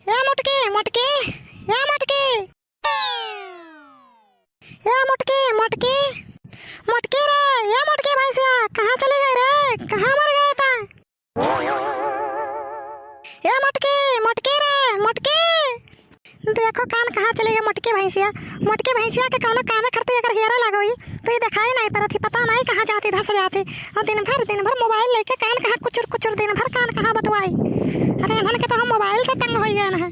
ए मुटकी मुटकी ए मुटकी ए मुटकी मुटकी मुटकी रे ये मुटकी भैंसिया कहाँ चली गई रे? कहाँ मर गया था? ये मुटकी मुटकी रे मुटकी देखो कान कहाँ चली गई मुटकी भैंसिया के कौन काम करती अगर हेरा लगोई तो ये दिखाई नहीं पड़ती, पता नहीं कहाँ जाती धस जाती और दिन भर मोबाइल लेके कान कहाँ कुचुर कुचुर दिन भर कान कहाँ बतवाई। अरे इन्हन के तो हम मोबाइल से तंग हो गए हैं।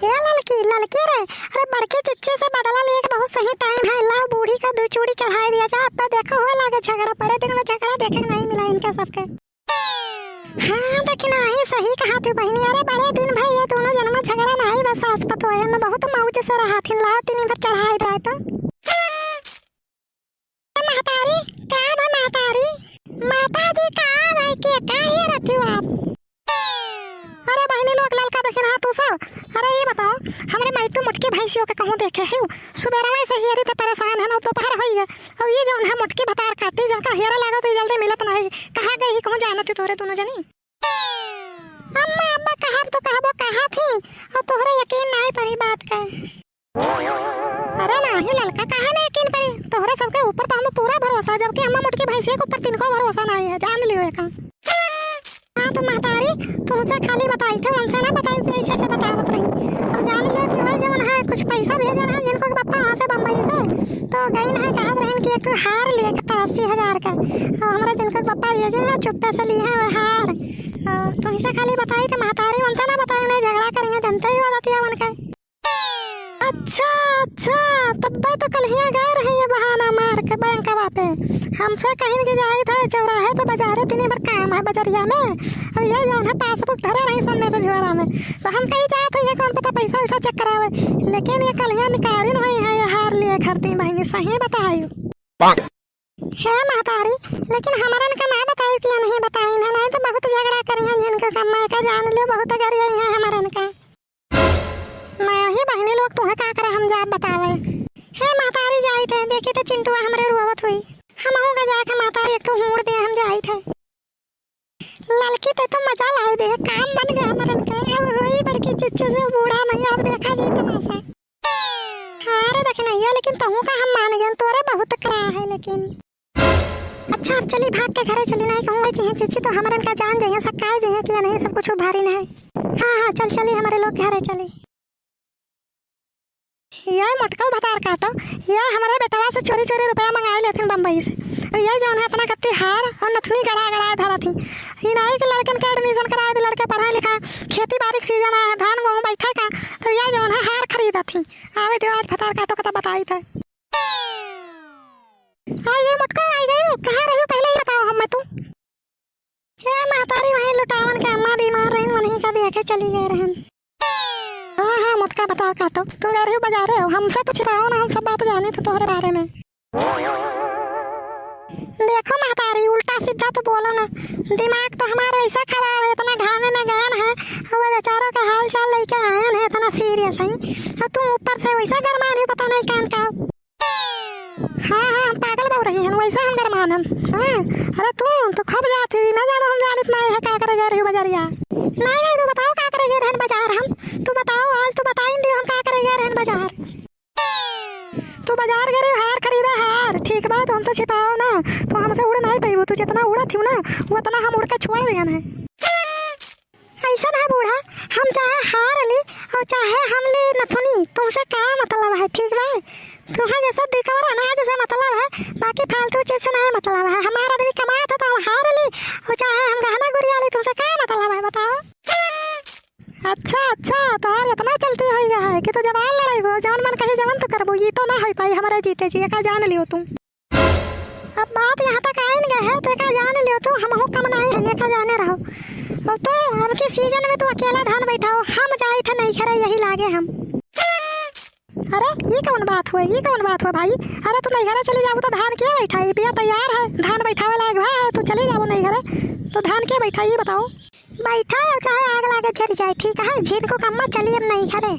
ये लड़की लड़की रे अरे बड़के चिच्चे से बदला लिए बहुत सही टाइम है। लाओ बूढ़ी का दो चूड़ी चढ़ाई दिया जा। अब देखो हो लागे झगड़ा पड़े दिन में झगड़ा देखे नहीं मिला इनके सबके। हाँ लेकिन आई सही कहा तू बहनी। अरे बड़े दिन भाई ये दोनों जन में झगड़ा नहीं बस आसपत हुए मैं बहुत मौज से रहा थी। लाओ तीन इधर चढ़ाई दिया तो महतारी क्या है महतारी माता जी कहाँ भाई के कहाँ रहती हो आप? अरे बहनी लोग लड़का देखे ना तू सब। अरे ये बताओ हमारे माइटू मुटकी भैंसियों के कहूँ देखे है सुबह में से हेरी तो परेशान है ना दोपहर हो गया अब ये जो है मुटकी बतार काटी जाकर हेरा लगा तो जल्दी मिलत नहीं। कहाँ गई कहूँ जाना थी तोरे दोनों जनी? अम्मा अब्बा कहा तो कहबो कहा थी और तोहरे यकीन नहीं पड़ी बात का। अरे नहीं लड़का कहा नहीं यकीन पड़ी तोहरे सबके ऊपर तो हमें पूरा भरोसा जबकि अम्मा मुटकी भैंसिया के ऊपर तिनको भरोसा नहीं है जान लियो एक। हाँ तो महतारी तुमसे खाली बताई थे उनसे ना बताई कि ऐसे बतावत रही। अब जान लो कि वही जवन है कुछ पैसा भेजा है जिनको पापा वहाँ से बम्बई से तो गई है कहा रहन कि एक हार लिए 80,000 का और हमारे जिनको पापा भेजे हैं चुप्पे से लिए हैं हार तुमसे खाली बताई थी महतारी उनसे ना बताई उन्हें झगड़ा करेंगे जनता ही हो जाती है उनका। अच्छा अच्छा तब तो कल ही गए रहे ये बहाना मार के बैंक पे हमसे कहीं के जाए थे चौराहे पे बाजारे दिन भर काम है बजरिया में। अब ये जो है पासबुक धरे नहीं सुनने से झोरा में तो हम कहीं जाए थे ये कौन पता पैसा वैसा चेक करावे लेकिन ये कल ही निकारिन हुई है ये हार लिए खरती बहनी सही बताई है महतारी। लेकिन हमारा का ना बताई कि नहीं बताई नहीं तो बहुत झगड़ा करी है जिनका कमाई का जान लियो बहुत गर गई है हमारा का नहीं बहनी लोग तुम्हें क्या करे हम जा बतावे हे महतारी जाई थे देखी थे चिंटुआ हमरे रोवत हुई हम होगा जाके महतारी एक तो हुड़ दे हम जाई थे लड़की तो मजा लाई दे काम बन गया हमारे का अब हुई बड़की चिच्चे से बूढ़ा मैया अब देखा जी तमाशा। हाँ रे देख नहीं है लेकिन तहु का हम मान गए तोरे बहुत करा है लेकिन अच्छा अब चली भाग के घरे चली नहीं कहूँगा चाहिए चिच्ची तो हमारे का जान जाइए सकाई जाइए कि नहीं सब कुछ भारी नहीं। हाँ हाँ चल चली हमारे लोग घरे चली। ये मटका भतार काटो ये हमारे बेटवा से चोरी चोरी रुपया मंगाए लेते बम्बई से और ये जो है अपना कत्ती हार और नथनी गड़ा गड़ा धरा थी ये नहीं कि लड़कन के एडमिशन कराए थे लड़के पढ़ा लिखा खेती बाड़ी सीजन है धान गेहूँ बैठे का तो ये जो है हार खरीदा थी आवे दो आज भतार काटो का बताई थे। हाँ ये मटका आई गई कहाँ रही पहले ही बताओ हम तू ये महतारी वही लुटावन के अम्मा बीमार रही वहीं का देखे चली गए रहन। हाँ हाँ मुटका बता काटो तुम गए रहे बाजार हो हमसे तो छिपाओ ना हम सब बात जाने थे तुम्हारे बारे में। देखो महतारी उल्टा सीधा तो बोलो ना दिमाग तो हमारा ऐसा खराब है इतना घामे में गया है और बेचारों का हाल चाल लेके आए हैं इतना सीरियस है और तुम ऊपर से वैसा गरमान पता नहीं कान का। हाँ हाँ पागल बोल रही है वैसा हम गरमान हम। हाँ अरे तू खब जाती ना जानो हम जानित नहीं है क्या करे जा रही बाजारिया नहीं तू बताओ क्या करे गए रहन बाजार हम तू बताओ आज तू बताई दे हम क्या करे गए रहन बाजार तू बाजार गए हार खरीदा हार ठीक बात हमसे छिपाओ ना तो हमसे उड़ नहीं पाई तू जितना उड़ा थी ना उतना हम उड़ के छोड़ दिया है। ऐसा ना बूढ़ा हम चाहे हार ली और चाहे हम ले नथुनी तुमसे क्या मतलब है ठीक है तुम्हें जैसा दिखा अनाज से मतलब है बाकी फालतू चीज से नहीं मतलब है हमारा आदमी कमाया था तो हम हार ली और चाहे हम गहना गुड़िया ली तुमसे क्या मतलब है बताओ। अच्छा अच्छा तो इतना चलती हुई है कि तो जवान लड़ाई हो जवान मन कहे जवान तो करबो ये तो ना हो पाई हमारे जीते जी का जान लियो तुम। अब बात यहाँ तक आइन गए है तो का जान लियो तू हम कम नहीं है का जाने रहो और तू अब के सीजन में तू अकेला धान बैठाओ हम जाए थे नहीं खरे यही लागे हम। अरे ये कौन बात हुआ भाई अरे तू नहीं घरे चली जाओ तो धान क्या बैठा है बिया तैयार है धान बैठावे लायक है तू चली जाओ नहीं घरे तो धान क्या बैठा ये बताओ बैठा है चाहे आग लागे चली जाए ठीक है झीन को कम्मा चली अब नहीं घरे।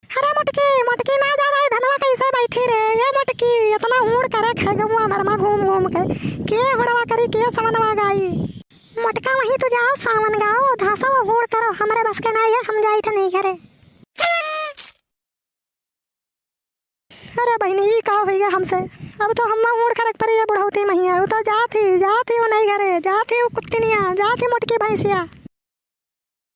अरे मुटकी मुटकी ना जाना है धनवा कैसे बैठी रे ये मुटकी इतना हुड़ करे खे गमुआ भरमा घूम घूम के हुड़वा करी के समनवा गाई मोटका वहीं तू जाओ सावन गाओ धासा वो होड़ करो हमारे बस के नहीं है हम जाई थे नहीं घरे। अरे बहनी ये का हो गया हमसे अब तो हम उड़ कर पर ये बुढ़ौती नहीं है वो तो जाती वो नहीं घरे जाती वो कुत्ती नहीं जाती मोटकी भैंसिया।